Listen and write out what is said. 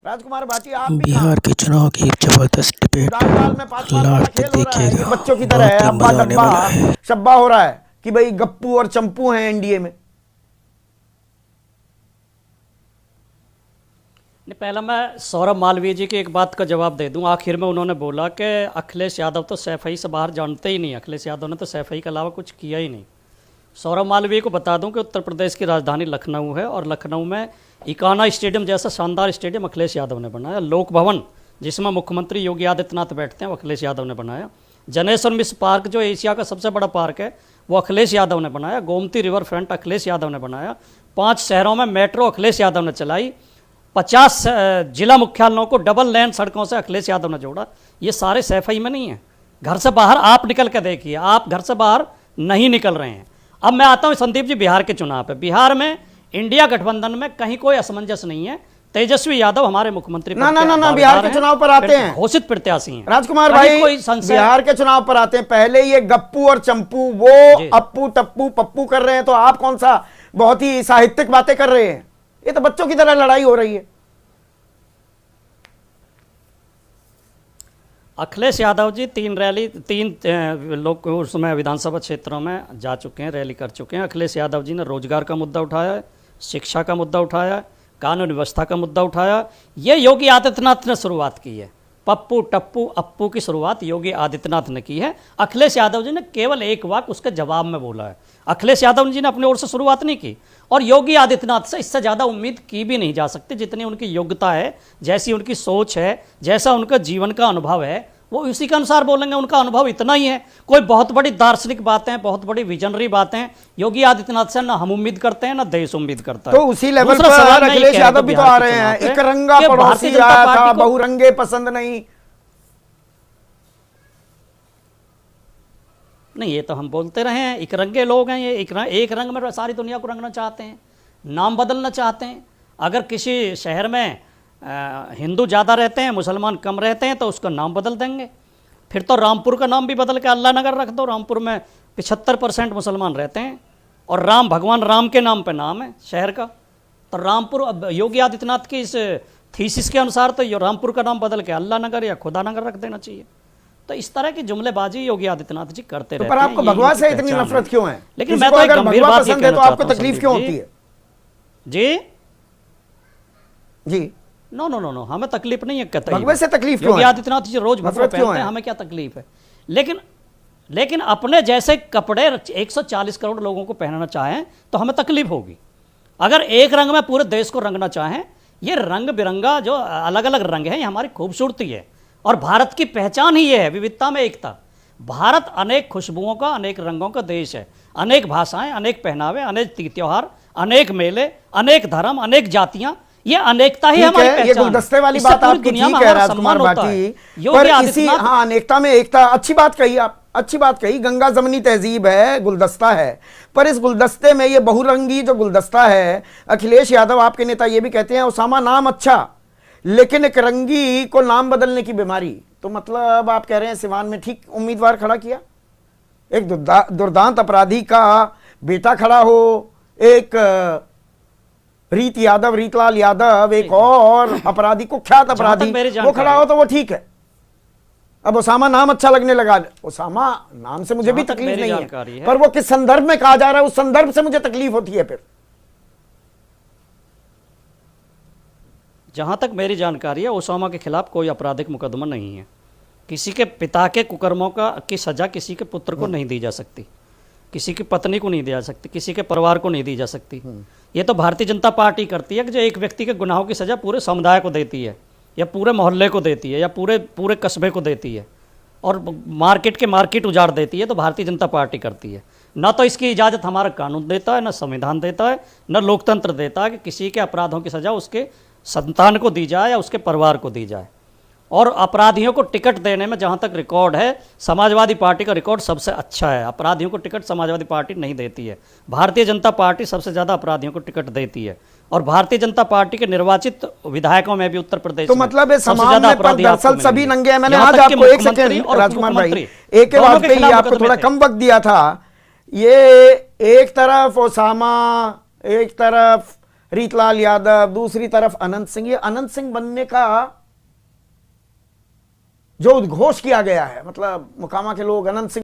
राजकुमार भाटी, आप भी बिहार के चुनाव की एक जबरदस्त डिबेट दाल में 5-5 वाला लास्ट खेल तक हो रहा है। देखिएगा, ये बच्चों की तरह है, बहुत ही अब्बा मजा आने डब्बा वाला है। शब्बा हो रहा है कि भाई गप्पू और चंपू हैं एनडीए में। नहीं, पहला मैं सौरभ मालवीय जी की एक बात का जवाब दे दूं। आखिर में उन्होंने बोला कि अखिलेश यादव तो सैफई से बाहर जानते ही नहीं। अखिलेश यादव ने तो सैफई के अलावा कुछ किया ही नहीं। सौरभ मालवीय को बता दूं कि उत्तर प्रदेश की राजधानी लखनऊ है और लखनऊ में इकाना स्टेडियम जैसा शानदार स्टेडियम अखिलेश यादव ने बनाया। लोक भवन जिसमें मुख्यमंत्री योगी आदित्यनाथ बैठते हैं वो अखिलेश यादव ने बनाया। जनेश्वर मिश्र पार्क जो एशिया का सबसे बड़ा पार्क है वो अखिलेश यादव ने बनाया। गोमती रिवर फ्रंट अखिलेश यादव ने बनाया। 5 शहरों में मेट्रो अखिलेश यादव ने चलाई। 50 जिला मुख्यालयों को डबल लेन सड़कों से अखिलेश यादव ने जोड़ा। ये सारे सैफई में नहीं है। घर से बाहर आप निकल के देखिए, आप घर से बाहर नहीं निकल रहे हैं। अब मैं आता हूं संदीप जी बिहार के चुनाव पे। बिहार में इंडिया गठबंधन में कहीं कोई असमंजस नहीं है। तेजस्वी यादव हमारे मुख्यमंत्री ना बिहार के चुनाव पर आते हैं, घोषित प्रत्याशी हैं। राजकुमार भाई बिहार के चुनाव पर आते हैं। पहले ये गप्पू और चंपू, वो अप्पू टप्पू पप्पू कर रहे हैं, तो आप कौन सा बहुत ही साहित्यिक बातें कर रहे हैं। ये तो बच्चों की तरह लड़ाई हो रही है। अखिलेश यादव जी 3 लोग उसमें विधानसभा क्षेत्रों में जा चुके हैं, रैली कर चुके हैं। अखिलेश यादव जी ने रोजगार का मुद्दा उठाया है, शिक्षा का मुद्दा उठाया है, कानून व्यवस्था का मुद्दा उठाया। ये योगी आदित्यनाथ ने शुरुआत की है। पप्पू टप्पू अप्पू की शुरुआत योगी आदित्यनाथ ने की है। अखिलेश यादव जी ने केवल एक वाक्य उसके जवाब में बोला है। अखिलेश यादव जी ने अपनी ओर से शुरुआत नहीं की और योगी आदित्यनाथ से इससे ज़्यादा उम्मीद की भी नहीं जा सकती। जितनी उनकी योग्यता है, जैसी उनकी सोच है, जैसा उनका जीवन का अनुभव है, वो उसी के अनुसार बोलेंगे। उनका अनुभव इतना ही है। कोई बहुत बड़ी दार्शनिक बातें, बहुत बड़ी विजनरी बातें योगी आदित्यनाथ से ना हम उम्मीद करते हैं ना देश उम्मीद करता है। तो उसी लेवल पर अखिलेश यादव भी तो आ रहे हैं। एक रंगा पड़ोसी आया था, बहुरंगे पसंद नहीं। नहीं, ये तो हम बोलते रहे हैं, एक रंगे लोग हैं। ये एक रंग में सारी दुनिया को रंगना चाहते हैं, नाम बदलना चाहते हैं। अगर किसी शहर में हिंदू ज़्यादा रहते हैं, मुसलमान कम रहते हैं, तो उसका नाम बदल देंगे। फिर तो रामपुर का नाम भी बदल के अल्लाह नगर रख दो। रामपुर में 75% मुसलमान रहते हैं और राम भगवान राम के नाम पे नाम है शहर का। तो रामपुर योगी आदित्यनाथ की इस थीसिस के अनुसार तो ये रामपुर का नाम बदल के अल्लाह नगर या खुदा नगर रख देना चाहिए। तो इस तरह की जुमलेबाजी योगी आदित्यनाथ जी करते रहते हैं। पर आपको भगवा से इतनी नफरत क्यों है? लेकिन मैं तो एक गंभीर बात पसंद है तो आपको तकलीफ क्यों होती है? जी जी नो, हमें तकलीफ नहीं है। कहते भगवे से तकलीफ क्यों है? योगी आदित्यनाथ जी रोज भगवा पहनते हैं, हमें क्या तकलीफ है? लेकिन अपने जैसे कपड़े 140 करोड़ लोगों को पहनना चाहें तो हमें तकलीफ होगी। अगर एक रंग में पूरे देश को रंगना चाहें, ये रंग बिरंगा जो अलग अलग रंग है, ये हमारी खूबसूरती है और भारत की पहचान ही ये है, विविधता में एकता। भारत अनेक खुशबुओं का, अनेक रंगों का देश है। अनेक भाषाएं, अनेक पहनावे, अनेक त्योहार, अनेक मेले, अनेक धर्म, अनेक जातियां, ये अनेकता ही हमारी पहचान है। ये गुलदस्ते वाली बात आपकी ठीक है राजकुमार भाटी, पर इसी अनेकता में एकता, अच्छी बात कही आप, अच्छी बात कही। गंगा जमनी तहजीब है, गुलदस्ता है, पर इस गुलदस्ते में ये बहुरंगी जो गुलदस्ता है, अखिलेश यादव आपके नेता ये भी कहते हैं उसामा नाम अच्छा, लेकिन एक रंगी को नाम बदलने की बीमारी। तो मतलब आप कह रहे हैं सिवान में ठीक उम्मीदवार खड़ा किया, एक दुर्दांत अपराधी का बेटा खड़ा हो, एक रीतलाल यादव, एक और अपराधी, कुख्यात अपराधी, वो खड़ा हो तो वो ठीक है। अब उसामा नाम अच्छा लगने लगा। उसामा नाम से मुझे भी तकलीफ नहीं है, पर वो किस संदर्भ में कहा जा रहा है उस संदर्भ से मुझे तकलीफ होती है। फिर जहां तक मेरी जानकारी है, उसामा के खिलाफ कोई आपराधिक मुकदमा नहीं है। किसी के पिता के कुकर्मों की सजा किसी के पुत्र को नहीं दी जा सकती, किसी की पत्नी को नहीं दी जा सकती, किसी के परिवार को नहीं दी जा सकती। ये तो भारतीय जनता पार्टी करती है कि जो एक व्यक्ति के गुनाहों की सजा पूरे समुदाय को देती है या पूरे मोहल्ले को देती है या पूरे कस्बे को देती है और मार्केट उजाड़ देती है, तो भारतीय जनता पार्टी करती है। ना तो इसकी इजाज़त हमारा कानून देता है, ना संविधान देता है, ना लोकतंत्र देता है कि किसी के अपराधों की सजा उसके संतान को दी जाए या उसके परिवार को दी जाए। और अपराधियों को टिकट देने में जहाँ तक रिकॉर्ड है, समाजवादी पार्टी का रिकॉर्ड सबसे अच्छा है। अपराधियों को टिकट समाजवादी पार्टी नहीं देती है, भारतीय जनता पार्टी सबसे ज़्यादा अपराधियों को टिकट देती है। और भारतीय जनता पार्टी के निर्वाचित विधायकों में भी उत्तर प्रदेश तो मतलब दरअसल सभी नंगे हैं। मैंने आज आपको एक सेकंड राजकुमार भाई, एक के वाजपेयी आपको थोड़ा कम वक्त दिया था। ये एक तरफ ओसामा, एक तरफ रीतलाल यादव, दूसरी तरफ अनंत सिंह। ये अनंत सिंह बनने का जो उद्घोष किया गया है, मतलब मोकामा के लोग अनंत सिंह